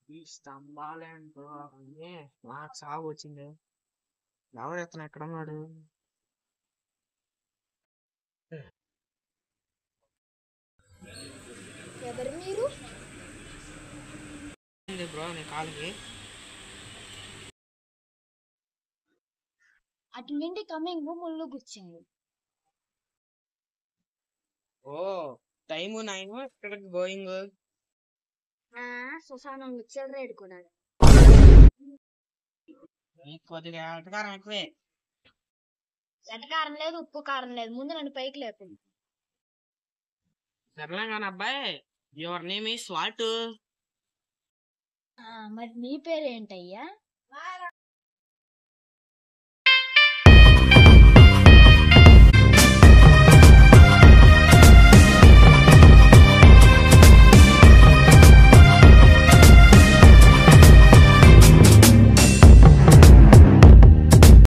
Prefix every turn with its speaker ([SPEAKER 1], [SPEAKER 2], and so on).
[SPEAKER 1] ఈ స్తంభాలేంటో అన్నీ నాకు సాగు వచ్చింది. ఎవరు ఇతను ఎక్కడ ఉన్నాడు?
[SPEAKER 2] ఎవరు మీరు?
[SPEAKER 1] బ్రో నీ కాలుకి
[SPEAKER 2] అటు నుండి కమింగ్ ముళ్ళు గుచ్చింది.
[SPEAKER 1] ఓ టైము 9 ఇక్కడికి గోయింగ్.
[SPEAKER 2] శ్మశానం చిల్లర ఎడుకున్నాడు.
[SPEAKER 1] నీకు కొద్దిగా ఎటకారం ఎక్కువే.
[SPEAKER 2] ఎటకారం లేదు, ఉప్పు కారం లేదు. ముందు నన్ను పైకి లేపు.
[SPEAKER 1] సర్లే కానీ అబ్బాయి, యువర్ నేమ్ ఈస్ వాట్?
[SPEAKER 2] మరి నీ పేరేంటయ్యా?